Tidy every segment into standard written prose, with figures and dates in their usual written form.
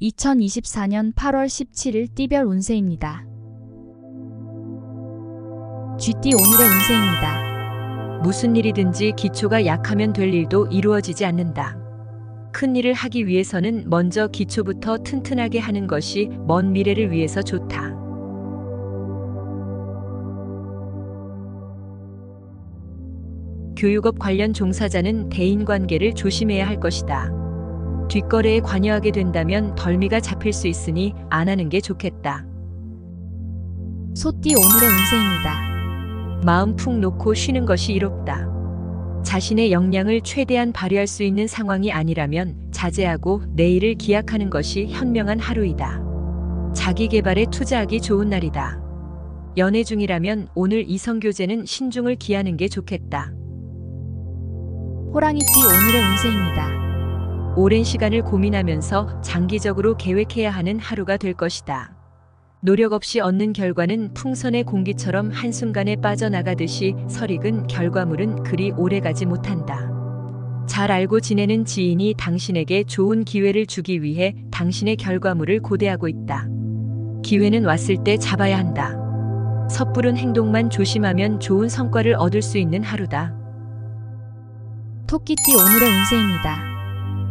2024년 8월 17일 띠별 운세입니다. 쥐띠 오늘의 운세입니다. 무슨 일이든지 기초가 약하면 될 일도 이루어지지 않는다. 큰 일을 하기 위해서는 먼저 기초부터 튼튼하게 하는 것이 먼 미래를 위해서 좋다. 교육업 관련 종사자는 대인관계를 조심해야 할 것이다. 뒷거래에 관여하게 된다면 덜미가 잡힐 수 있으니 안 하는 게 좋겠다. 소띠 오늘의 운세입니다. 마음 푹 놓고 쉬는 것이 이롭다. 자신의 역량을 최대한 발휘할 수 있는 상황이 아니라면 자제하고 내일을 기약하는 것이 현명한 하루이다. 자기 개발에 투자하기 좋은 날이다. 연애 중이라면 오늘 이성교제는 신중을 기하는 게 좋겠다. 호랑이띠 오늘의 운세입니다. 오랜 시간을 고민하면서 장기적으로 계획해야 하는 하루가 될 것이다. 노력 없이 얻는 결과는 풍선의 공기처럼 한순간에 빠져나가듯이 설익은 결과물은 그리 오래가지 못한다. 잘 알고 지내는 지인이 당신에게 좋은 기회를 주기 위해 당신의 결과물을 고대하고 있다. 기회는 왔을 때 잡아야 한다. 섣부른 행동만 조심하면 좋은 성과를 얻을 수 있는 하루다. 토끼띠 오늘의 운세입니다.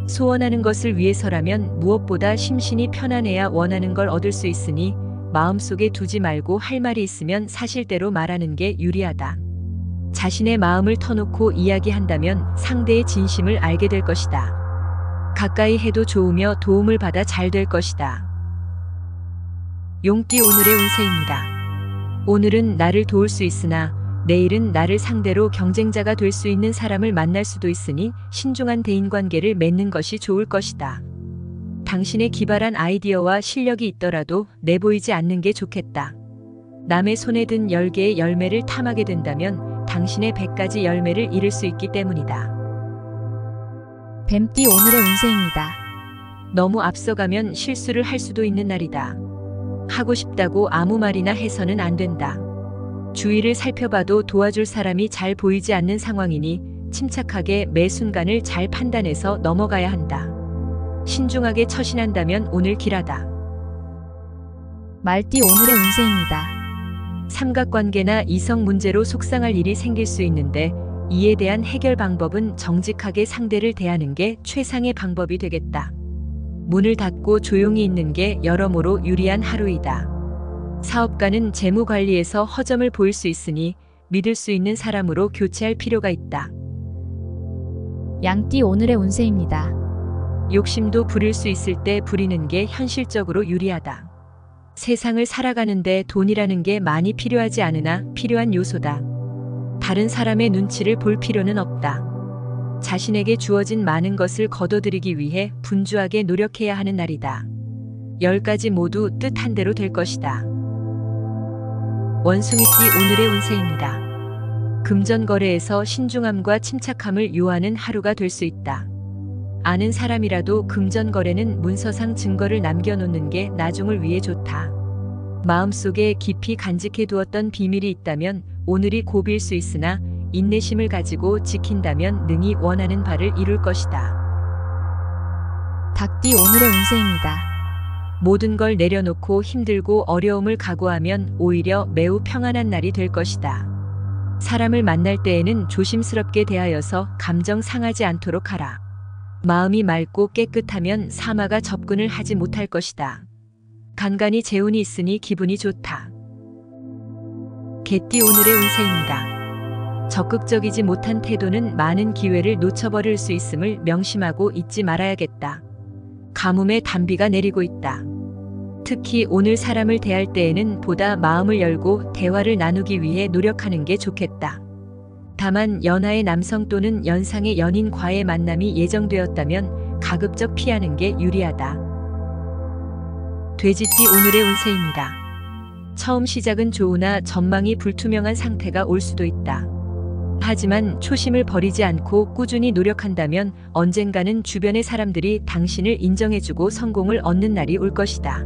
소원하는 것을 위해서라면 무엇보다 심신이 편안해야 원하는 걸 얻을 수 있으니 마음속에 두지 말고 할 말이 있으면 사실대로 말하는 게 유리하다. 자신의 마음을 터놓고 이야기한다면 상대의 진심을 알게 될 것이다. 가까이 해도 좋으며 도움을 받아 잘 될 것이다. 용띠 오늘의 운세입니다. 오늘은 나를 도울 수 있으나 내일은 나를 상대로 경쟁자가 될 수 있는 사람을 만날 수도 있으니 신중한 대인관계를 맺는 것이 좋을 것이다. 당신의 기발한 아이디어와 실력이 있더라도 내보이지 않는 게 좋겠다. 남의 손에 든 10개의 열매를 탐하게 된다면 당신의 100가지 열매를 잃을 수 있기 때문이다. 뱀띠 오늘의 운세입니다. 너무 앞서가면 실수를 할 수도 있는 날이다. 하고 싶다고 아무 말이나 해서는 안 된다. 주위를 살펴봐도 도와줄 사람이 잘 보이지 않는 상황이니 침착하게 매 순간을 잘 판단해서 넘어가야 한다. 신중하게 처신한다면 오늘 길하다. 말띠 오늘의 운세입니다. 삼각관계나 이성 문제로 속상할 일이 생길 수 있는데 이에 대한 해결 방법은 정직하게 상대를 대하는 게 최상의 방법이 되겠다. 문을 닫고 조용히 있는 게 여러모로 유리한 하루이다. 사업가는 재무 관리에서 허점을 보일 수 있으니 믿을 수 있는 사람으로 교체할 필요가 있다. 양띠 오늘의 운세입니다. 욕심도 부릴 수 있을 때 부리는 게 현실적으로 유리하다. 세상을 살아가는데 돈이라는 게 많이 필요하지 않으나 필요한 요소다. 다른 사람의 눈치를 볼 필요는 없다. 자신에게 주어진 많은 것을 거둬들이기 위해 분주하게 노력해야 하는 날이다. 10가지 모두 뜻한 대로 될 것이다. 원숭이띠 오늘의 운세입니다. 금전거래에서 신중함과 침착함을 요하는 하루가 될 수 있다. 아는 사람이라도 금전거래는 문서상 증거를 남겨놓는 게 나중을 위해 좋다. 마음속에 깊이 간직해 두었던 비밀이 있다면 오늘이 고비일 수 있으나 인내심을 가지고 지킨다면 능히 원하는 바를 이룰 것이다. 닭띠 오늘의 운세입니다. 모든 걸 내려놓고 힘들고 어려움을 각오하면 오히려 매우 평안한 날이 될 것이다. 사람을 만날 때에는 조심스럽게 대하여서 감정 상하지 않도록 하라. 마음이 맑고 깨끗하면 사마가 접근을 하지 못할 것이다. 간간히 재운이 있으니 기분이 좋다. 개띠 오늘의 운세입니다. 적극적이지 못한 태도는 많은 기회를 놓쳐버릴 수 있음을 명심하고 잊지 말아야겠다. 가뭄에 단비가 내리고 있다. 특히 오늘 사람을 대할 때에는 보다 마음을 열고 대화를 나누기 위해 노력하는 게 좋겠다. 다만 연하의 남성 또는 연상의 연인과의 만남이 예정되었다면 가급적 피하는 게 유리하다. 돼지띠 오늘의 운세입니다. 처음 시작은 좋으나 전망이 불투명한 상태가 올 수도 있다. 하지만 초심을 버리지 않고 꾸준히 노력한다면 언젠가는 주변의 사람들이 당신을 인정해주고 성공을 얻는 날이 올 것이다.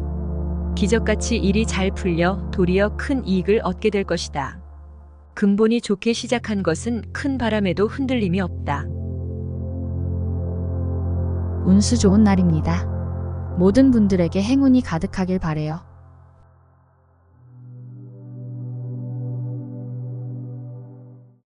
기적같이 일이 잘 풀려 도리어 큰 이익을 얻게 될 것이다. 근본이 좋게 시작한 것은 큰 바람에도 흔들림이 없다. 운수 좋은 날입니다. 모든 분들에게 행운이 가득하길 바래요.